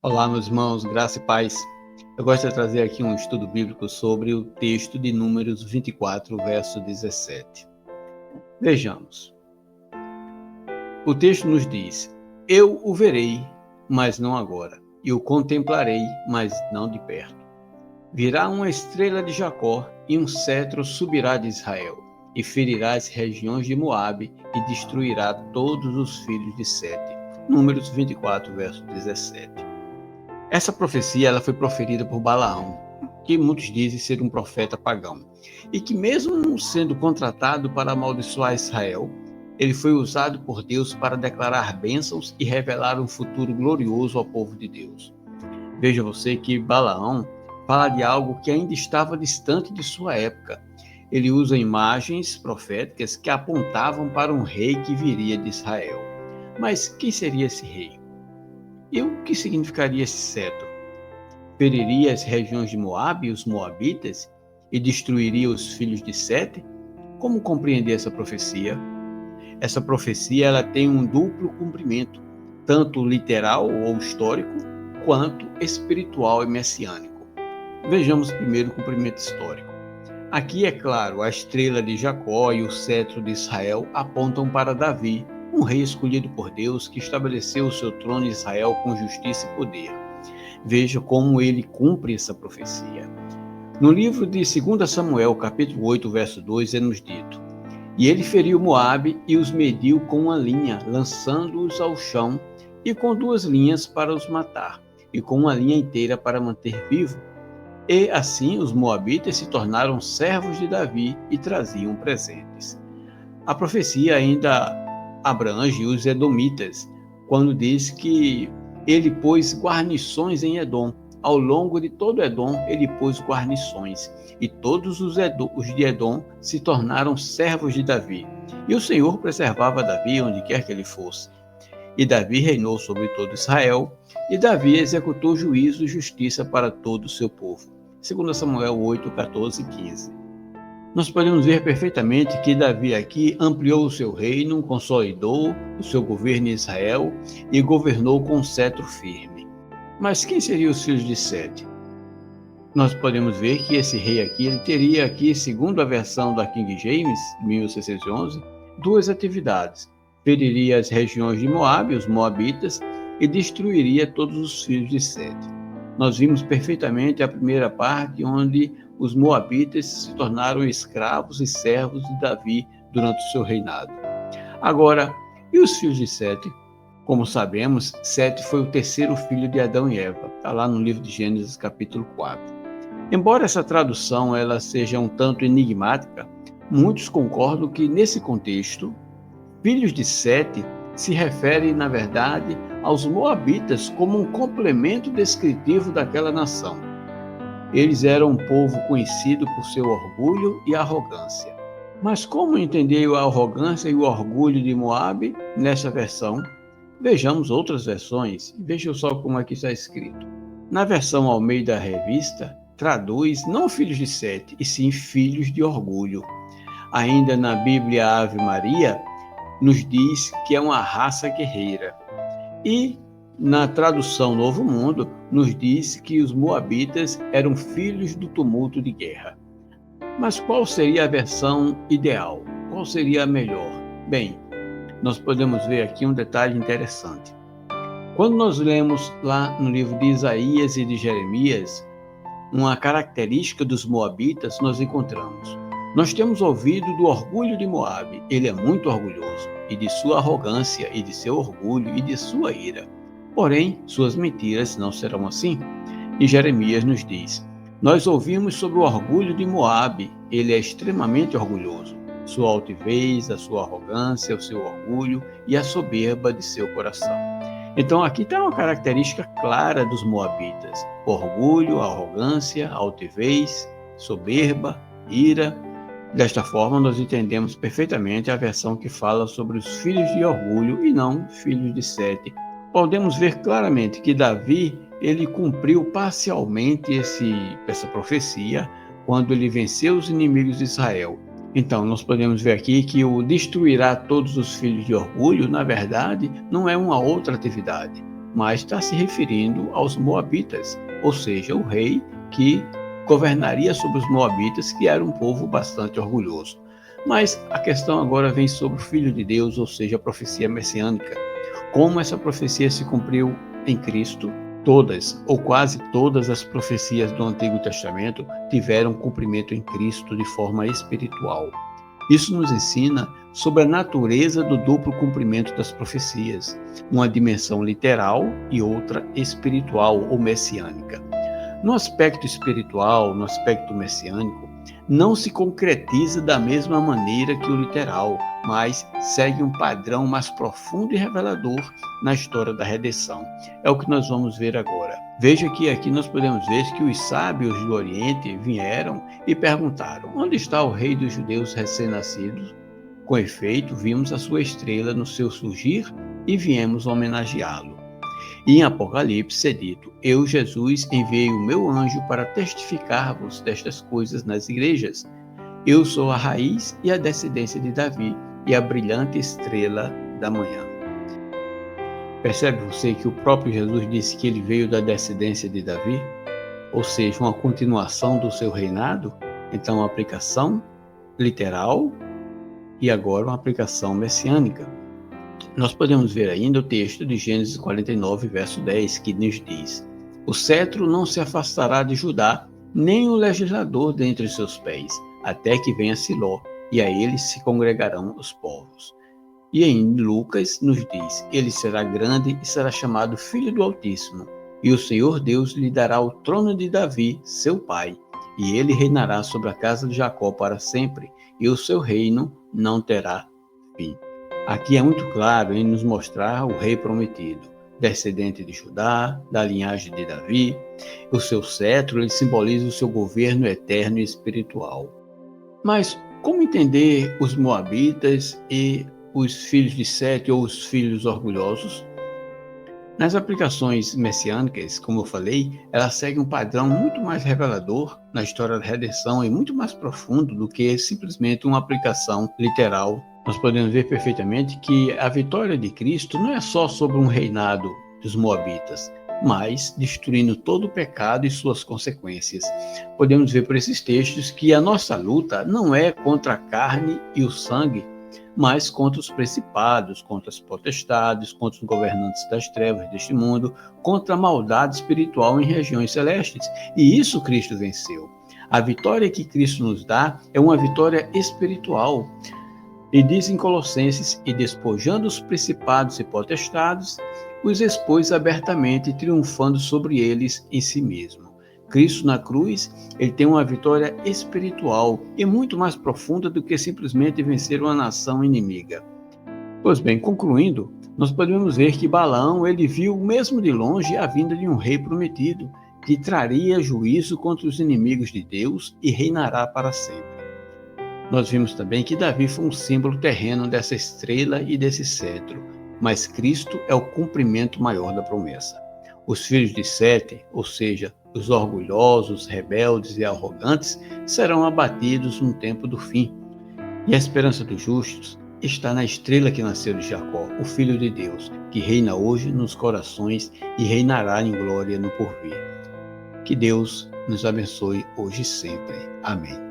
Olá, meus irmãos, graça e paz. Eu gosto de trazer aqui um estudo bíblico sobre o texto de Números 24, verso 17. Vejamos. O texto nos diz: Eu o verei, mas não agora, e o contemplarei, mas não de perto. Virá uma estrela de Jacó, e um cetro subirá de Israel, e ferirá as regiões de Moabe, e destruirá todos os filhos de Sete. Números 24, verso 17. Essa profecia ela foi proferida por Balaão, que muitos dizem ser um profeta pagão, e que mesmo sendo contratado para amaldiçoar Israel, ele foi usado por Deus para declarar bênçãos e revelar um futuro glorioso ao povo de Deus. Veja você que Balaão fala de algo que ainda estava distante de sua época. Ele usa imagens proféticas que apontavam para um rei que viria de Israel. Mas quem seria esse rei? E o que significaria esse cetro? Feriria as regiões de Moabe e os moabitas e destruiria os filhos de Sete? Como compreender essa profecia? Essa profecia ela tem um duplo cumprimento, tanto literal ou histórico, quanto espiritual e messiânico. Vejamos primeiro o cumprimento histórico. Aqui, é claro, a estrela de Jacó e o cetro de Israel apontam para Davi, um rei escolhido por Deus que estabeleceu o seu trono em Israel com justiça e poder. Veja como ele cumpre essa profecia. No livro de 2 Samuel, capítulo 8, verso 2, é-nos dito: E ele feriu Moabe e os mediu com uma linha, lançando-os ao chão, e com 2 linhas para os matar, e com uma linha inteira para manter vivo. E assim os moabitas se tornaram servos de Davi e traziam presentes. A profecia ainda abrange os edomitas, quando diz que ele pôs guarnições em Edom. Ao longo de todo Edom, ele pôs guarnições, e todos os de Edom se tornaram servos de Davi. E o Senhor preservava Davi onde quer que ele fosse. E Davi reinou sobre todo Israel, e Davi executou juízo e justiça para todo o seu povo. 2 Samuel 8, 14 e 15. Nós podemos ver perfeitamente que Davi aqui ampliou o seu reino, consolidou o seu governo em Israel e governou com um cetro firme. Mas quem seriam os filhos de Sete? Nós podemos ver que esse rei aqui, ele teria aqui, segundo a versão da King James, 1611, 2 atividades. Feriria as regiões de Moabe, os moabitas, e destruiria todos os filhos de Sete. Nós vimos perfeitamente a primeira parte, onde os moabitas se tornaram escravos e servos de Davi durante o seu reinado. Agora, e os filhos de Sete? Como sabemos, Sete foi o terceiro filho de Adão e Eva. Está lá no livro de Gênesis, capítulo 4. Embora essa tradução ela seja um tanto enigmática, muitos concordam que, nesse contexto, filhos de Sete se refere, na verdade, aos moabitas como um complemento descritivo daquela nação. Eles eram um povo conhecido por seu orgulho e arrogância. Mas como entender a arrogância e o orgulho de Moabe nessa versão? Vejamos outras versões e veja só como aqui está escrito. Na versão Almeida Revista, traduz não filhos de Sete, e sim filhos de orgulho. Ainda na Bíblia Ave Maria, nos diz que é uma raça guerreira. E na tradução Novo Mundo, nos diz que os moabitas eram filhos do tumulto de guerra. Mas qual seria a versão ideal? Qual seria a melhor? Bem, nós podemos ver aqui um detalhe interessante. Quando nós lemos lá no livro de Isaías e de Jeremias, uma característica dos moabitas nós encontramos. Nós temos ouvido do orgulho de Moabe. Ele é muito orgulhoso, e de sua arrogância, e de seu orgulho, e de sua ira. Porém, suas mentiras não serão assim. E Jeremias nos diz: Nós ouvimos sobre o orgulho de Moabe. Ele é extremamente orgulhoso. Sua altivez, a sua arrogância, o seu orgulho e a soberba de seu coração. Então aqui está uma característica clara dos moabitas: orgulho, arrogância, altivez, soberba, ira. Desta forma, nós entendemos perfeitamente a versão que fala sobre os filhos de orgulho e não filhos de Sete. Podemos ver claramente que Davi ele cumpriu parcialmente essa profecia quando ele venceu os inimigos de Israel. Então, nós podemos ver aqui que o destruirá todos os filhos de orgulho, na verdade, não é uma outra atividade, mas está se referindo aos moabitas, ou seja, o rei que governaria sobre os moabitas, que era um povo bastante orgulhoso. Mas a questão agora vem sobre o Filho de Deus, ou seja, a profecia messiânica. Como essa profecia se cumpriu em Cristo? Todas, ou quase todas as profecias do Antigo Testamento tiveram cumprimento em Cristo de forma espiritual. Isso nos ensina sobre a natureza do duplo cumprimento das profecias, uma dimensão literal e outra espiritual ou messiânica. No aspecto espiritual, no aspecto messiânico, não se concretiza da mesma maneira que o literal, mas segue um padrão mais profundo e revelador na história da redenção. É o que nós vamos ver agora. Veja que aqui nós podemos ver que os sábios do Oriente vieram e perguntaram: onde está o rei dos judeus recém-nascidos? Com efeito, vimos a sua estrela no seu surgir e viemos homenageá-lo. E em Apocalipse é dito: eu, Jesus, enviei o meu anjo para testificar-vos destas coisas nas igrejas. Eu sou a raiz e a descendência de Davi e a brilhante estrela da manhã. Percebe você que o próprio Jesus disse que ele veio da descendência de Davi? Ou seja, uma continuação do seu reinado? Então, uma aplicação literal e agora uma aplicação messiânica. Nós podemos ver ainda o texto de Gênesis 49, verso 10, que nos diz: o cetro não se afastará de Judá, nem o legislador dentre seus pés, até que venha Siló, e a ele se congregarão os povos. E em Lucas nos diz: ele será grande e será chamado Filho do Altíssimo, e o Senhor Deus lhe dará o trono de Davi, seu pai, e ele reinará sobre a casa de Jacó para sempre, e o seu reino não terá fim. Aqui é muito claro em nos mostrar o rei prometido, descendente de Judá, da linhagem de Davi. O seu cetro ele simboliza o seu governo eterno e espiritual. Mas como entender os moabitas e os filhos de Sete ou os filhos orgulhosos? Nas aplicações messiânicas, como eu falei, elas seguem um padrão muito mais revelador na história da redenção e muito mais profundo do que simplesmente uma aplicação literal. Nós podemos ver perfeitamente que a vitória de Cristo não é só sobre um reinado dos moabitas, mas destruindo todo o pecado e suas consequências. Podemos ver por esses textos que a nossa luta não é contra a carne e o sangue, mas contra os principados, contra as potestades, contra os governantes das trevas deste mundo, contra a maldade espiritual em regiões celestes. E isso Cristo venceu. A vitória que Cristo nos dá é uma vitória espiritual. E diz em Colossenses: e despojando os principados e potestades, os expôs abertamente, triunfando sobre eles em si mesmo. Cristo na cruz, ele tem uma vitória espiritual e muito mais profunda do que simplesmente vencer uma nação inimiga. Pois bem, concluindo, nós podemos ver que Balaão, ele viu mesmo de longe a vinda de um rei prometido, que traria juízo contra os inimigos de Deus e reinará para sempre. Nós vimos também que Davi foi um símbolo terreno dessa estrela e desse cetro, mas Cristo é o cumprimento maior da promessa. Os filhos de Sete, ou seja, os orgulhosos, rebeldes e arrogantes, serão abatidos no tempo do fim. E a esperança dos justos está na estrela que nasceu de Jacó, o Filho de Deus, que reina hoje nos corações e reinará em glória no porvir. Que Deus nos abençoe hoje e sempre. Amém.